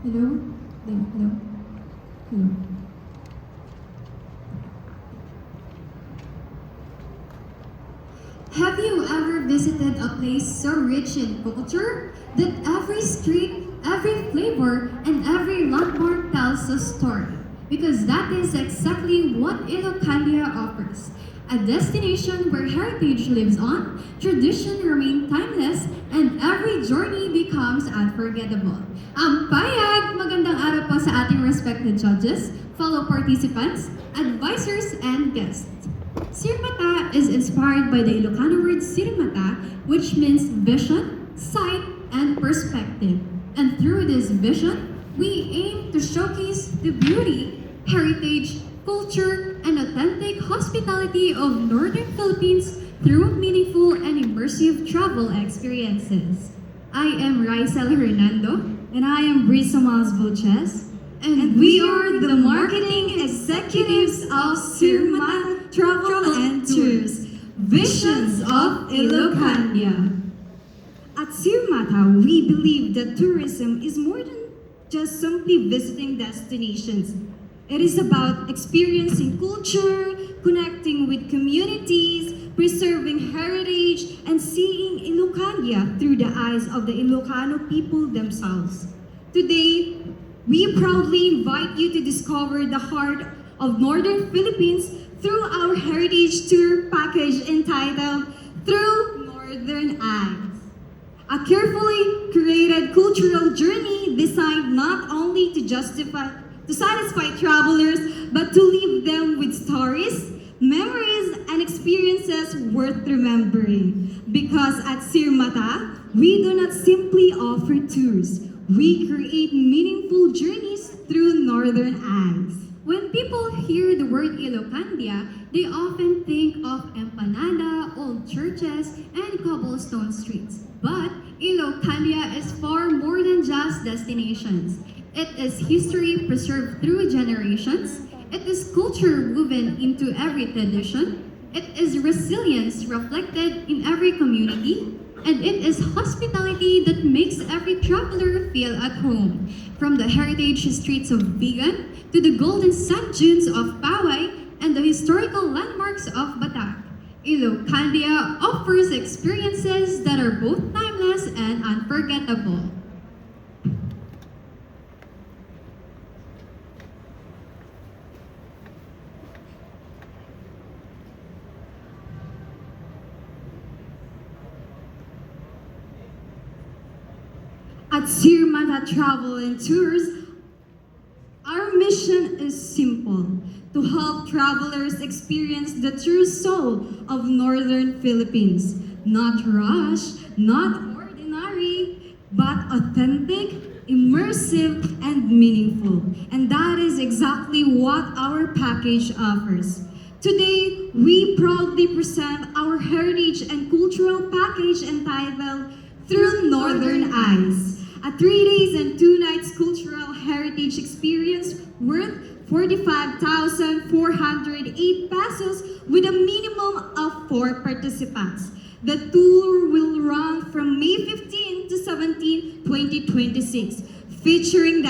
Hello? Hello? Hello? Have you ever visited a place so rich in culture that every street, every flavor, and every landmark tells a story? Because that is exactly what Ilocandia offers. A destination where heritage lives on, tradition remain timeless, and every journey becomes unforgettable. Ang payag! Magandang araw po sa ating respected judges, fellow participants, advisors, and guests. Sirmata is inspired by the Ilocano word sirmata, which means vision, sight, and perspective. And through this vision, we aim to showcase the beauty, heritage, culture, and authentic hospitality of Northern Philippines through meaningful and immersive travel experiences. I am Raisel Hernando. And I am Brisa Miles Boches. And We are the marketing executives of Sirmata Travel and Tours, Visions of Ilocandia. At Sirmata, we believe that tourism is more than just simply visiting destinations. It is about experiencing culture, connecting with communities, preserving heritage, and seeing Ilocandia through the eyes of the Ilocano people themselves. Today, we proudly invite you to discover the heart of Northern Philippines through our heritage tour package entitled Through Northern Eyes. A carefully curated cultural journey designed not only to satisfy travelers, but to leave them with stories, memories, and experiences worth remembering. Because at Sirmata, we do not simply offer tours. We create meaningful journeys through Northern Eyes. When people hear the word Ilocandia, they often think of empanada, old churches, and cobblestone streets. But Ilocandia is far more than just destinations. It is history preserved through generations. It is culture woven into every tradition. It is resilience reflected in every community. And it is hospitality that makes every traveler feel at home. From the heritage streets of Vigan to the golden sand dunes of Poway and the historical landmarks of Batak, Ilocandia offers experiences that are both timeless and unforgettable. At Sirmata Travel and Tours, our mission is simple: to help travelers experience the true soul of Northern Philippines. Not rush, not ordinary, but authentic, immersive, and meaningful. And that is exactly what our package offers. Today, we proudly present our heritage and cultural package entitled Through Northern Eyes, a 3 days and 2 nights cultural heritage experience worth 45,408 pesos with a minimum of 4 participants. The tour will run from May 15 to 17, 2026, featuring the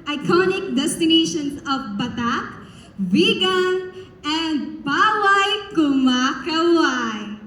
iconic destinations of Batak, Vigan, and Poway Kumakaway.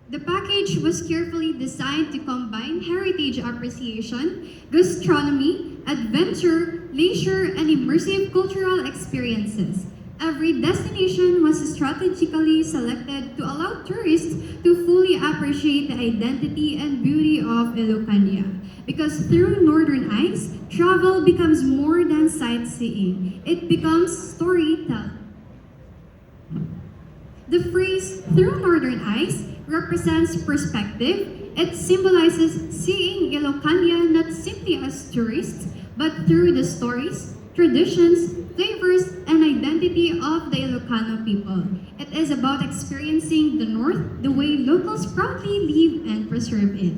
The package was carefully designed to combine heritage appreciation, gastronomy, adventure, leisure, and immersive cultural experiences. Every destination was strategically selected to allow tourists to fully appreciate the identity and beauty of Ilocandia. Because through Northern Eyes, travel becomes more than sightseeing. It becomes storytelling. The phrase "through Northern Eyes" represents perspective. It symbolizes seeing Ilocandia not simply as tourists, but through the stories, traditions, flavors, and identity of the Ilocano people. It is about experiencing the North the way locals proudly live and preserve it.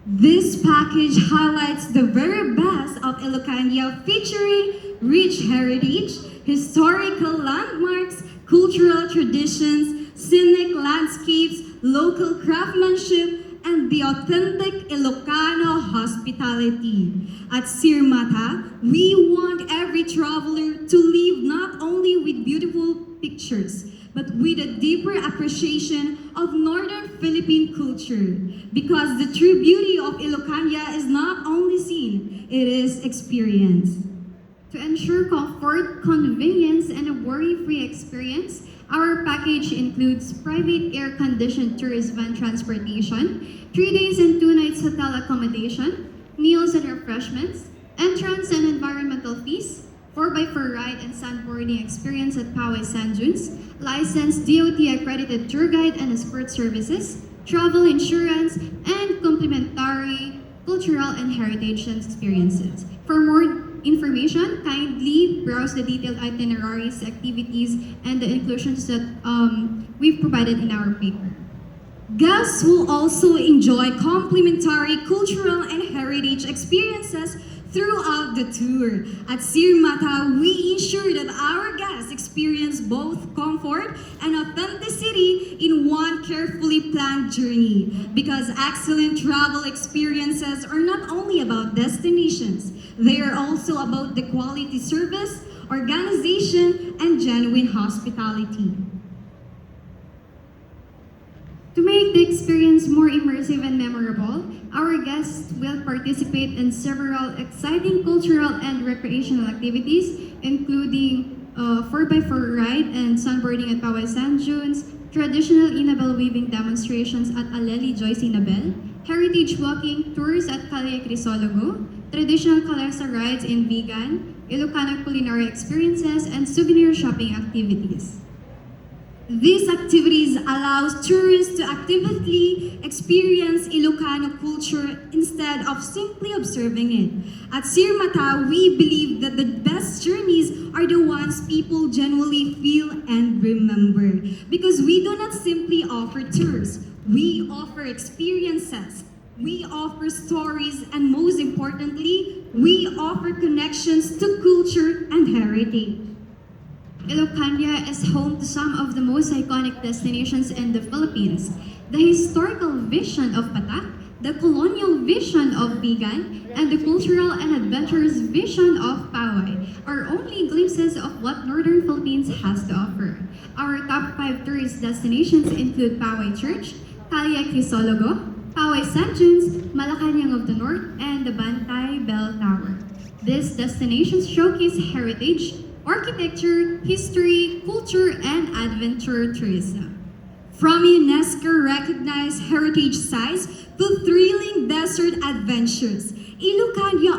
This package highlights the very best of Ilocandia, featuring rich heritage, historical landmarks, cultural traditions, scenic landscapes, local craftsmanship, and the authentic At Sirmata, we want every traveler to leave not only with beautiful pictures, but with a deeper appreciation of Northern Philippine culture. Because the true beauty of Ilocania is not only seen, it is experienced. To ensure comfort, convenience, and a worry-free experience, our package includes private air-conditioned tourist van transportation, 3 days and 2 nights hotel accommodation, meals and refreshments, entrance and environmental fees, 4x4 ride and sandboarding experience at Poway Sand Dunes, licensed DOT accredited tour guide and escort services, travel insurance, and complimentary cultural and heritage experiences. For more information, kindly browse the detailed itineraries, activities, and the inclusions that we've provided in our paper. Guests will also enjoy complimentary cultural and heritage experiences throughout the tour. At Sirmata, we ensure that our guests experience both comfort and authenticity in one carefully planned journey. Because excellent travel experiences are not only about destinations, they are also about the quality service, organization, and genuine hospitality. To make the experience more immersive and memorable, our guests will participate in several exciting cultural and recreational activities, including 4x4 ride and sunboarding at Poway Sand Dunes, traditional Inabel weaving demonstrations at Aleli Joyce Inabel, heritage walking tours at Calle Crisologo, traditional Calesa rides in Vigan, Ilocano culinary experiences, and souvenir shopping activities. These activities allows tourists to actively experience Ilocano culture instead of simply observing it. At Sirmata, we believe that the best journeys are the ones people genuinely feel and remember. Because we do not simply offer tours, we offer experiences, we offer stories, and most importantly, we offer connections to culture and heritage. Ilocania is home to some of the most iconic destinations in the Philippines. The historical vision of Patak, the colonial vision of Vigan, and the cultural and adventurous vision of Poway are only glimpses of what Northern Philippines has to offer. Our top 5 tourist destinations include Poway Church, Calle Crisologo, Poway Sand Dunes, Malacanang of the North, and the Bantay Bell Tower. These destinations showcase heritage, architecture, history, culture, and adventure tourism. From UNESCO-recognized heritage sites to thrilling desert adventures, Ilocania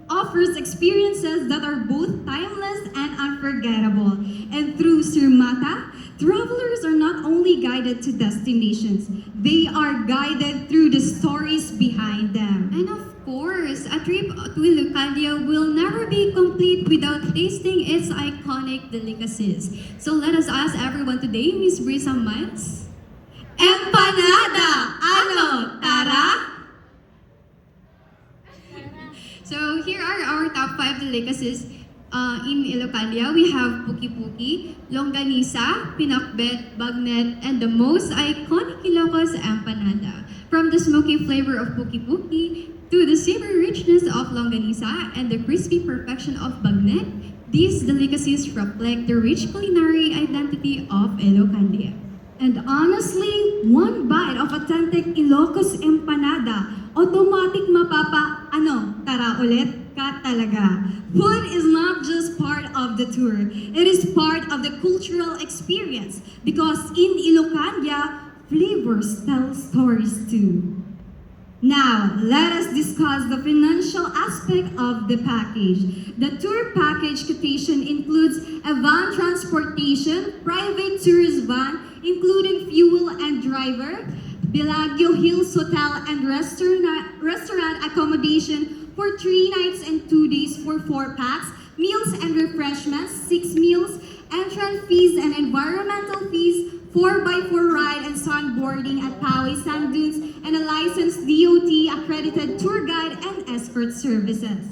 offers experiences that are both timeless and unforgettable. And through Sirmata, travelers are not only guided to destinations, they are guided through the stories behind them. And of course, a trip to Ilocania will never be complete without tasting its iconic delicacies. So let us ask everyone today, Miss Brisa Mans. Empanada! Ano? Tara? So here are our top 5 delicacies in Ilocania. We have puki-puki, longganisa, pinakbet, bagnet, and the most iconic Ilocos empanada. From the smoky flavor of puki-puki to the savory richness of longganisa and the crispy perfection of bagnet, these delicacies reflect the rich culinary identity of Ilocania. And honestly, one bite of authentic Ilocos empanada, automatic tara ulit ka talaga. Food is not just part of the tour, it is part of the cultural experience because in Ilocania, flavors tell stories too. Now, let us discuss the financial aspect of the package. The tour package quotation includes a van transportation, private tourist van, including fuel and driver, Bellagio Hills Hotel and restaurant accommodation for 3 nights and 2 days for 4 packs, meals and refreshments, 6 meals, entrance fees and environmental fees, 4x4 ride and sunboarding at Poway Sand Dunes, and a licensed DOT accredited tour guide and escort services.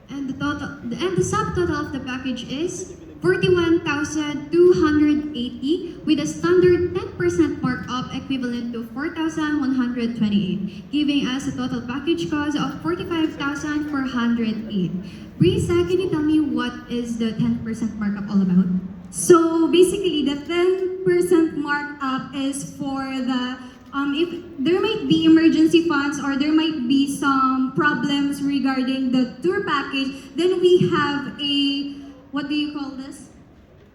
And the subtotal of the package is 41,280 with a standard 10% markup equivalent to 4,128, giving us a total package cost of 45,408. Brisa, can you tell me what is the 10% markup all about? So basically, the 10% markup is for the if there might be emergency funds or there might be some problems regarding the tour package, then we have a, what do you call this?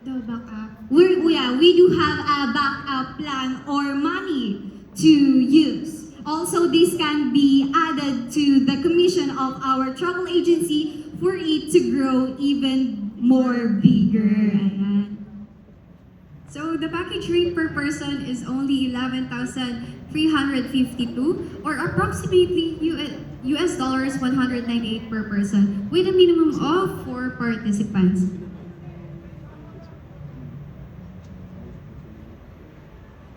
The backup. We do have a backup plan or money to use. Also, this can be added to the commission of our travel agency for it to grow even more bigger. Ayan. So the package rate per person is only 11,352 or approximately US dollars 198 per person with a minimum of 4 participants.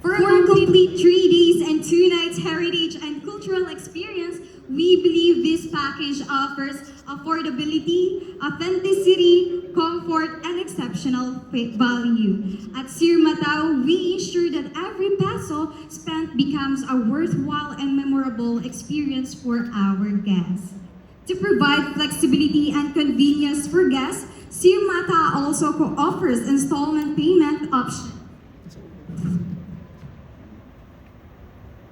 For a complete 3 days and 2 nights heritage and cultural experience, we believe this package offers affordability, authenticity, comfort, and exceptional value. At Sir Matao, we ensure that every peso spent becomes a worthwhile and memorable experience for our guests. To provide flexibility and convenience for guests, Sir Mata also offers installment payment options.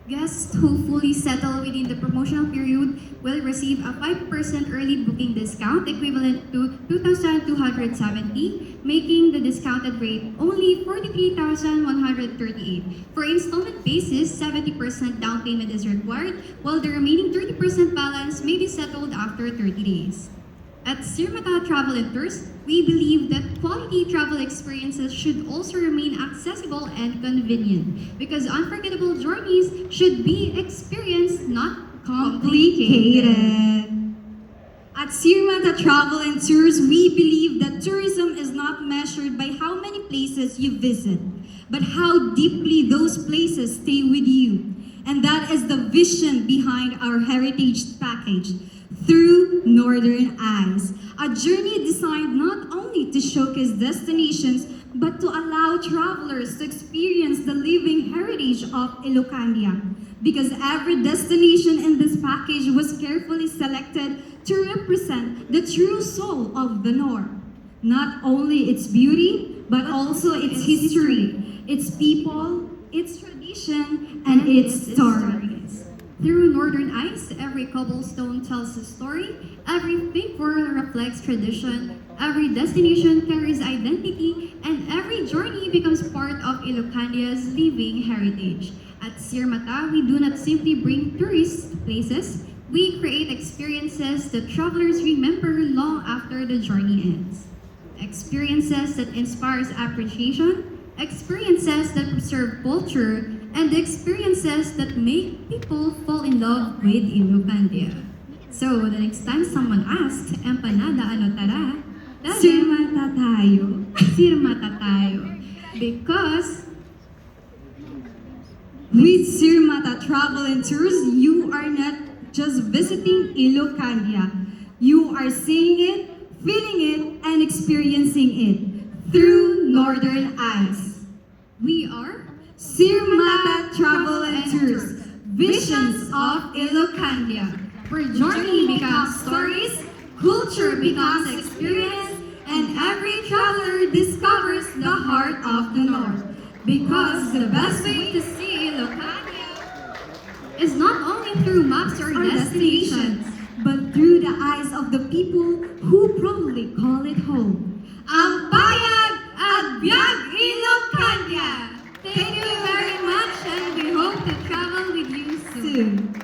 Guests who fully settle within the promotional period will receive a 5% early booking discount equivalent to 2,270, making the discounted rate only 43,138. For installment basis, 70% down payment is required, while the remaining 30% balance may be settled after 30 days. At Sir Mata Travel and Tours, we believe that quality travel experiences should also remain accessible and convenient because unforgettable journeys should be experienced, not complicated. At Sir Mata Travel and Tours, we believe that tourism is not measured by how many places you visit, but how deeply those places stay with you. And that is the vision behind our heritage package, Through Northern Eyes, a journey designed not only to showcase destinations, but to allow travelers to experience the living heritage of Ilocania. Because every destination in this package was carefully selected to represent the true soul of the North. Not only its beauty, but also its history, its people, its tradition, and its stories. Through Northern Eyes, every cobblestone tells a story, every figure reflects tradition, every destination carries identity, and every journey becomes part of Ilocania's living heritage. At Sir Mata, we do not simply bring tourists to places, we create experiences that travelers remember long after the journey ends. Experiences that inspires appreciation, experiences that preserve culture, and experiences that make people fall in love with Ilocania. So, the next time someone asks, empanada ano tara? Sir Mata tayo. Sir Mata tayo. Because with Sir Mata Travel and Tours, you are not just visiting Ilocania. You are seeing it, feeling it, and experiencing it through Northern Eyes. we are Sir Mata Travel and Tours, Visions of Ilocania, where journey becomes stories, culture becomes experience, and every traveler discovers the heart of the North. Because the best way to see Ilocania is not only through maps or destinations, but through the eyes of the people who proudly call it home. ang Payag Agbyag Ilocania! Thank you very much and we hope to travel with you soon.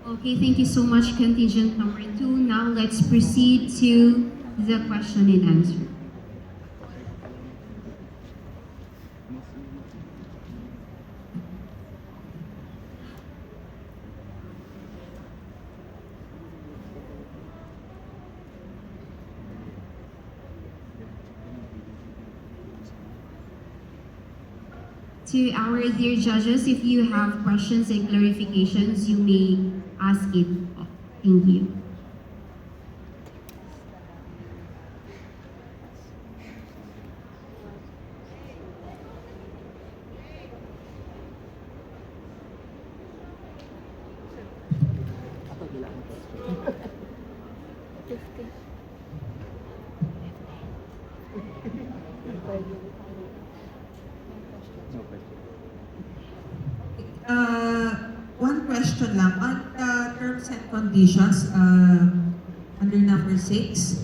Okay, thank you so much, contingent number 2. Now let's proceed to the question and answer. To our dear judges, if you have questions and clarifications, you may ask it. Thank you. question lang. On the terms and conditions, under number 6,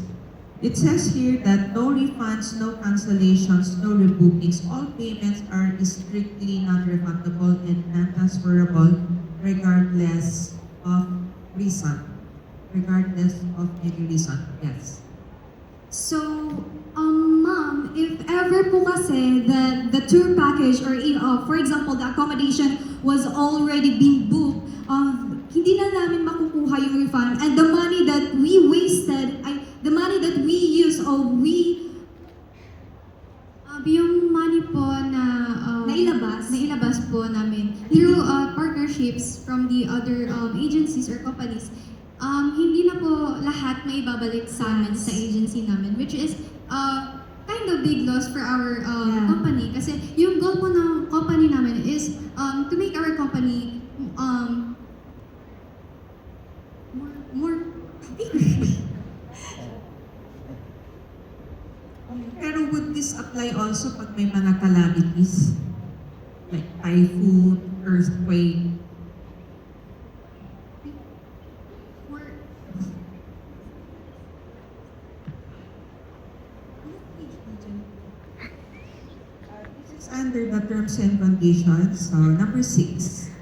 it says here that no refunds, no cancellations, no rebookings. All payments are strictly non-refundable and non-transferable regardless of reason. Regardless of any reason, yes. So, ma'am, if ever po kasi that the tour package or for example, the accommodation was already been booked, hindi na namin makukuha yung refund and the money that we wasted, the money that we used or we Yung money po na nailabas po namin through partnerships from the other agencies or companies, hindi na po lahat may babalik sa amin sa agency namin, which is kind of big loss for our company. Kasi yung goal po ng company namin is to make our company more Pero would this apply also pag may mga calamities? Like typhoon, earthquake? This is under the terms and conditions. So, number 6.